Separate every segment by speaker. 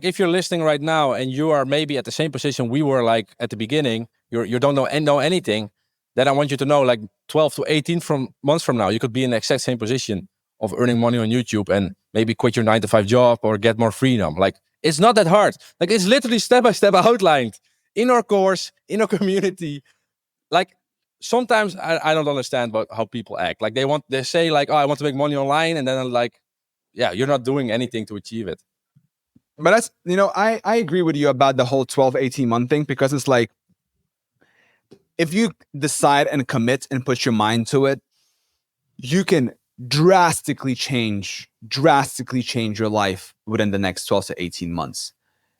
Speaker 1: if you're listening right now and you are maybe at the same position we were like at the beginning, you don't know anything, then I want you to know like 12 to 18 months from now, you could be in the exact same position of earning money on YouTube and maybe quit your 9 to 5 job or get more freedom. Like it's not that hard. Like it's literally step by step outlined in our course, in our community. Like sometimes I don't understand about how people act. Like they say like, oh, I want to make money online, and then like, yeah, you're not doing anything to achieve it.
Speaker 2: But that's, I agree with you about the whole 12, 18 month thing, because it's like, if you decide and commit and put your mind to it, you can drastically change your life within the next 12 to 18 months.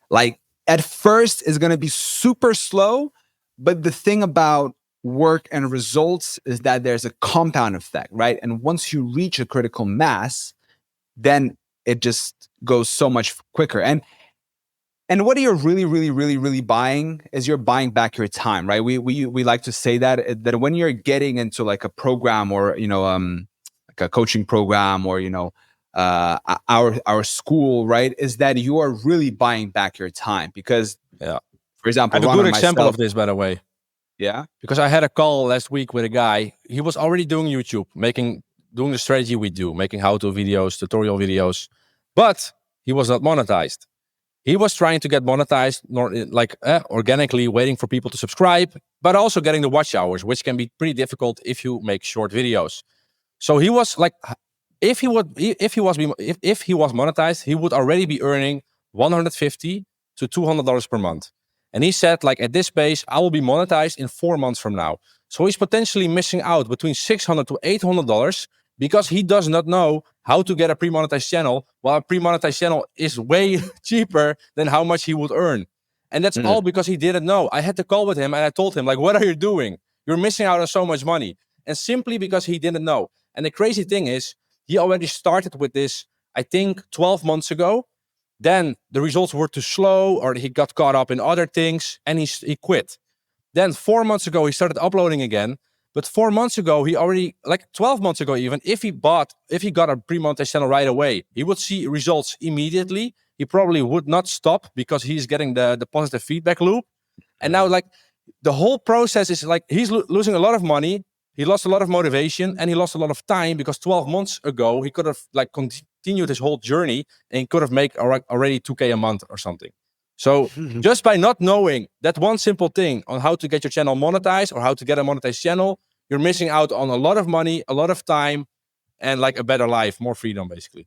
Speaker 2: Like at first it's going to be super slow, but the thing about work and results is that there's a compound effect, right? And once you reach a critical mass, then it just goes so much quicker. And what you're really buying is you're buying back your time, right? We like to say that when you're getting into like a program or like a coaching program or our school, right, is that you are really buying back your time. Because for example,
Speaker 1: I have a good example of this, by the way.
Speaker 2: Yeah,
Speaker 1: because I had a call last week with a guy. He was already doing YouTube, doing the strategy we do, making how-to videos, tutorial videos, but he was not monetized. He was trying to get monetized, organically, waiting for people to subscribe, but also getting the watch hours, which can be pretty difficult if you make short videos. So he was like, if he was monetized, he would already be earning $150 to $200 per month. And he said, like, at this pace, I will be monetized in 4 months from now. So he's potentially missing out between $600 to $800 because he does not know how to get a pre-monetized channel, while a pre-monetized channel is way cheaper than how much he would earn. And that's all because he didn't know. I had to call with him and I told him, like, what are you doing? You're missing out on so much money. And simply because he didn't know. And the crazy thing is, he already started with this, I think, 12 months ago. Then the results were too slow, or he got caught up in other things, and he quit. Then 4 months ago, he started uploading again. But 4 months ago, he already, like 12 months ago even, if he got a pre-monetized channel right away, he would see results immediately. He probably would not stop because he's getting the positive feedback loop. And now, like, the whole process is like he's losing a lot of money. He lost a lot of motivation and he lost a lot of time because 12 months ago, he could have like continued his whole journey and he could have made already 2K a month or something. So just by not knowing that one simple thing on how to get your channel monetized or how to get a monetized channel, you're missing out on a lot of money, a lot of time, and like a better life, more freedom, basically.